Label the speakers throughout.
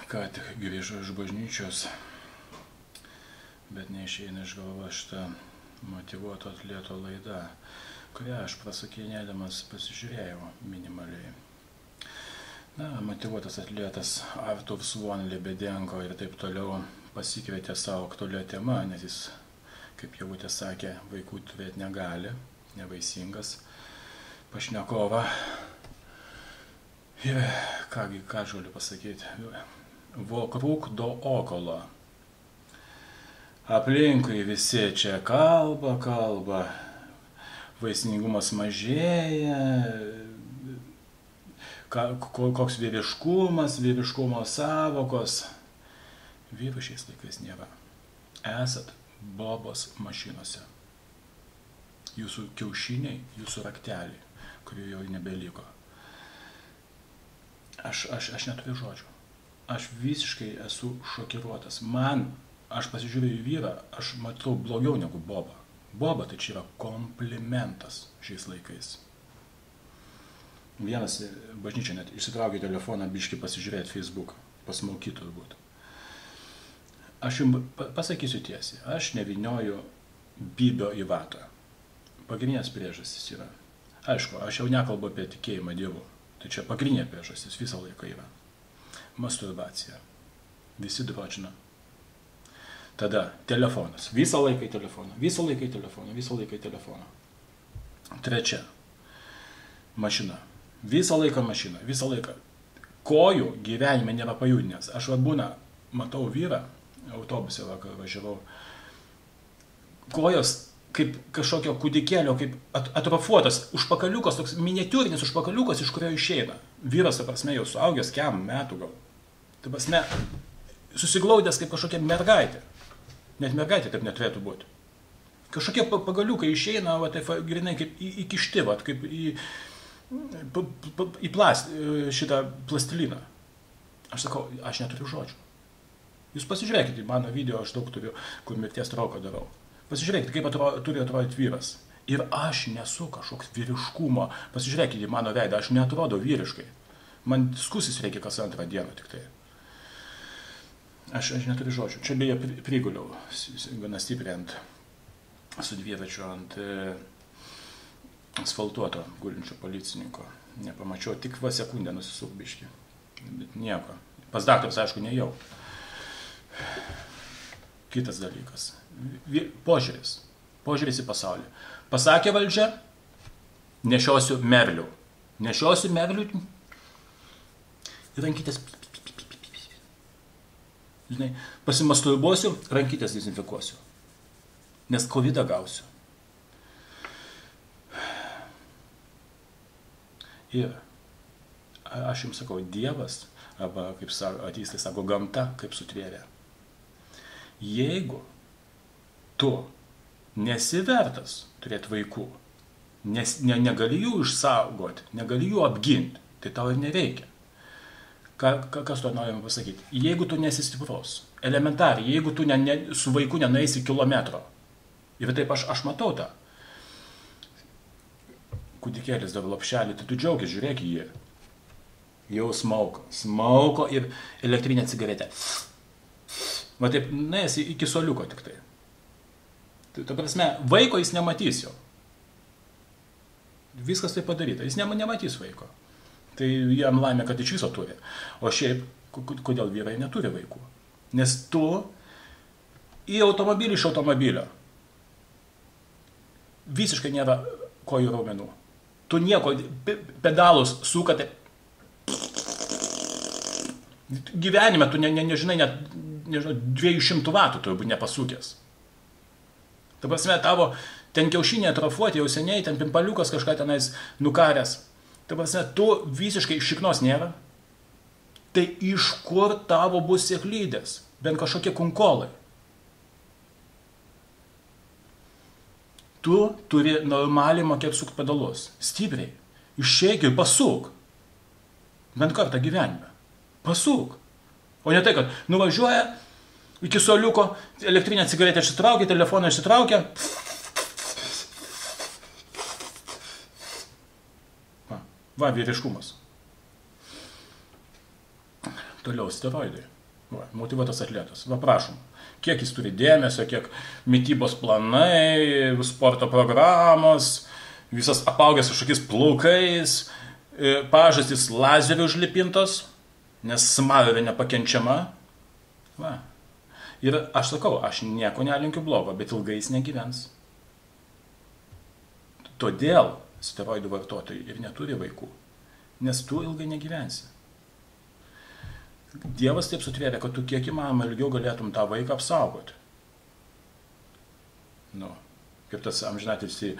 Speaker 1: Ką tik grįžau iš bažnyčios, bet neišeina iš galvos šitą motyvuoto atleto laidą, kurią aš prasakinėdamas pasižiūrėjau minimaliai. Motyvuotas atletas Artur Svon Lebedenko ir taip toliau pasikvietė savo aktualią temą, nes jis, kaip Javutė sakė, vaikų turėti negali, nevaisingas pašnekovą. Ir ką galiu pasakyti, vokruk do okolo. Aplinkui visi čia kalba, vaisingumas mažėja, koks vyriškumo sąvokos. Vyrų šiais laikais nėra. Esat bobos mašinose. Jūsų kiaušiniai, jūsų rakteliai, kurių jau nebeliko. Aš neturiu žodžių. Aš visiškai esu šokiruotas. Aš pasižiūrėjau į vyrą, aš matau blogiau negu bobą. Boba tai čia yra komplimentas šiais laikais. Vienas bažnyčia net išsitraukė telefoną biškį pasižiūrėti Facebooką, pasmaukyti turbūt. Aš jums pasakysiu tiesiai, aš nevynioju bybio į vatą. Pagrindinės priežastys yra. Aišku, aš jau nekalbu apie tikėjimą Dievu. Tai čia pagrindinė priežastis visą laiką yra. Masturbacija. Visi dročina. Tada telefonas. Visą laiką į telefoną. Trečia. Mašina. Visą laiką mašina. Kojų gyvenime nėra pajudinęs. Aš matau vyrą, autobuse vakar važiavau. Kojos kaip kažkokio kūdikėlio, kaip atrofuotas užpakaliukas, toks miniatiūrinis užpakaliukas, iš kurio išeina. Vyras, ta prasme, jau suaugęs metų gal. Ta prasme, susiglaudęs kaip kažkokia mergaitė. Net mergaitė taip neturėtų būti. Kažkokie pagaliukai išeina, taip grinai kaip įkišti, kaip į šitą plastiliną. Aš sakau, aš neturiu žodžių. Jūs pasižiūrėkite į mano video, aš daug turiu, kur mirties trauką darau. Pasižiūrėkite, kaip turi atrodyti vyras. Ir aš nesu kažkoks vyriškumo. Pasižiūrėkite į mano veidą, aš neatrodau vyriškai. Man skusis reikia kas antrą dieną tik tai. Aš neturiu žodžių. Čia beje priguliau, gana stipriai su dviračiu ant asfaltuoto gulinčio policininko. Nepamačiau, tik sekundę nusisuk biškį. Bet nieko. Pas daktaras, aišku, nejau. Kitas dalykas. Požiūris į pasaulį. Pasakė valdžia, nešiosiu merlių. Rankytės. Žinai, pasimasturbuosiu, rankytės dezinfekuosiu. Nes covidą gausiu. Ir aš jums sakau, Dievas, arba kaip ateistai sako, gamta, kaip sutvėrė. Jeigu tu nesi vertas turėti vaikų, negali jų išsaugoti, negali jų apginti, tai tau ir nereikia. Kas to norime pasakyti? Jeigu tu nesi stiprus, elementariai, jeigu tu su vaiku nenueisi kilometro, ir taip aš matau tą, kūdikėlis dar lopšelį, tai tu džiaugis, žiūrėk į jį, jau smauko ir elektrinė cigaretė. Va taip, nuėjęs iki soliuko tik tai. Ta prasme, vaiko jis nematys jo. Viskas tai padaryta, jis nematys vaiko. Tai jam laimė, kad iš viso turi. O šiaip, kodėl vyrai neturi vaikų? Nes tu į automobilį iš automobilio visiškai nėra kojų raumenų. Tu nieko, pedalus sukate. Gyvenime tu nežinai net 200 vatų turbūt nepasukęs. Ta prasme, tavo ten kiaušinė atrofuoti jau seniai, ten pimpaliukas kažką tenais nukaręs. Ta prasme, tu visiškai šiknos nėra. Tai iš kur tavo bus sėklydės? Bent kažkokie kunkolai. Tu turi normaliai mokėti sukti pedalus. Stipriai. Išeik ir pasuk. Bent kartą gyvenime. Pasuk. O ne tai, kad nuvažiuoja iki soliuko, elektrinę cigaretę išsitraukia, telefoną išsitraukia. Va, vyriškumas. Toliau steroidai. Va, motyvuotas atletas. Va, prašom. Kiek jis turi dėmesio, kiek mitybos planai, sporto programos, visas apaugęs kažkokiais plaukais, pažastys lazerių užlipintos, nes smarvė nepakenčiama. Va. Ir aš sakau, aš nieko nelinkiu blogo, bet ilgai jis negyvens. Todėl steroidų vartotojai ir neturi vaikų, nes tu ilgai negyvensi. Dievas taip sutvėrė, kad tu kiek įmanoma ilgiau galėtum tą vaiką apsaugoti. Nu, kaip tas amžinatilsį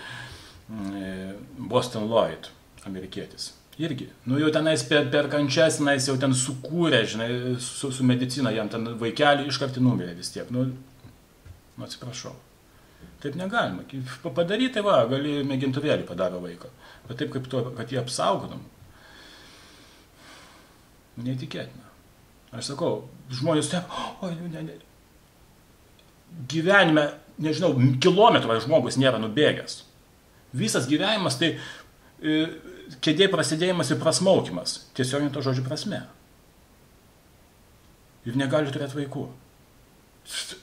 Speaker 1: Boston Lloyd, amerikietis. Irgi. Nu, jau tenais per kančias, tenais jau ten sukūrė, žinai, su medicina, jam ten vaikelį iškarti numirė vis tiek. Nu, atsiprašau. Taip negalima. Padaryti, va, gali mėgintuvėlį padaro vaiką. Bet taip, kaip to, kad jį apsaugotum, neįtikėtina. Aš sakau, žmonės taip, gyvenime, nežinau, kilometrą žmogus nėra nubėgęs. Visas gyvenimas tai kėdė prasidėjimas ir prasmaukimas. Tiesiog to žodžio prasme. Ir negali turėti vaikų.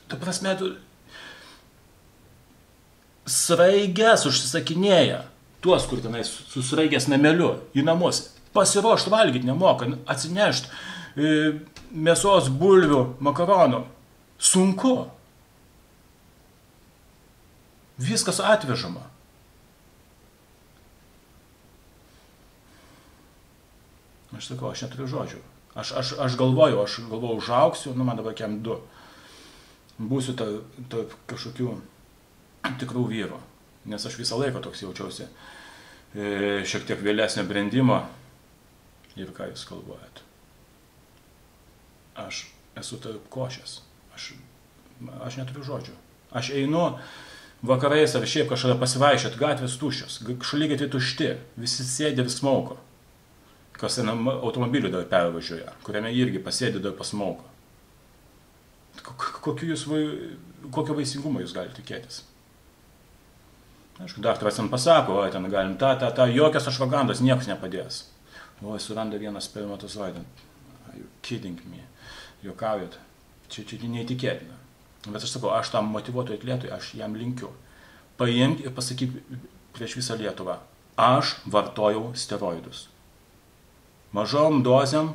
Speaker 1: Ta prasme, tu sraigės užsisakinėja tuos, kur tenai susraigės nameliu į namus. Pasiruošti valgyti nemoka, atsinešti mėsos, bulvių, makaronų. Sunku. Viskas atvežama. Aš sakau, aš neturiu žodžių. Aš galvoju, užauksiu, nu man dabar kem 2. Būsiu ta kažkokių tikrų vyrų. Nes aš visą laiką toks jaučiausi. Šiek tiek vėlesnio brendimo. Ir ką jūs galvojat? Aš esu tarp košės. Aš neturiu žodžių. Aš einu vakarais ar šiaip kažkada pasivaišėt, gatvės tuščios, šaligatviai tušti, visi sėdi ir smauko. Kas automobiliu dar pervažiuoja, kuriame irgi pasėdi dar pasmauko. Kokio vaisingumo jūs galite tikėtis? Aišku, daktaras ten pasako, ten galim jokios ašvagandos niekas nepadės. O, suranda vienas spermatozoidą. Are you kidding me? Juokaujat. Čia neįtikėtina. Bet aš sakau, aš tam motyvuotojui atletui, aš jam linkiu. Paimk ir pasakyk prieš visą Lietuvą. Aš vartojau steroidus. Mažom dozėm,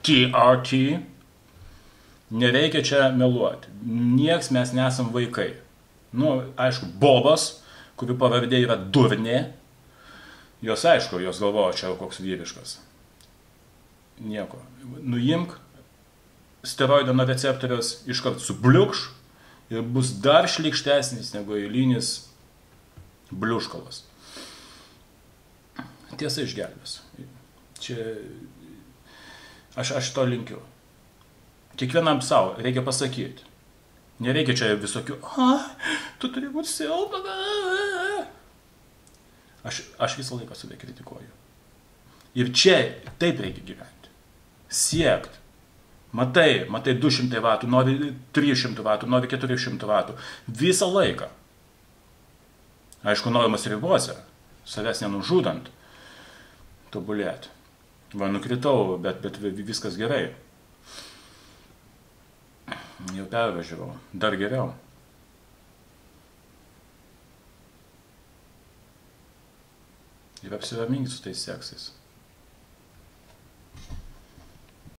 Speaker 1: TRT, nereikia čia meluoti. Nieks mes nesam vaikai. Nu, aišku, Bobas, kurių pavardė yra Durnė, jos aišku, jos galvoja, čia koks vyriškas. Nieko. Nuimk steroidą nuo receptoriaus, iškart subliukš ir bus dar šlykštesnis negu eilinis bliuškalas. Tiesa išgelbės. Čia aš to linkiu. Kiekvienam savo reikia pasakyti. Nereikia čia visokių, tu turi būti silpna. Aš visą laiką save kritikuoju. Ir čia taip reikia gyventi. Siekt. Matai 200 vatų, nori 300 vatų, nori 400 vatų. Visą laiką. Aišku, norimas ribose, savęs nenužudant, tobulėti. Va, nukritau, bet viskas gerai. Jau pervažiavau. Dar geriau. Ir apsiraminkit su tais seksais.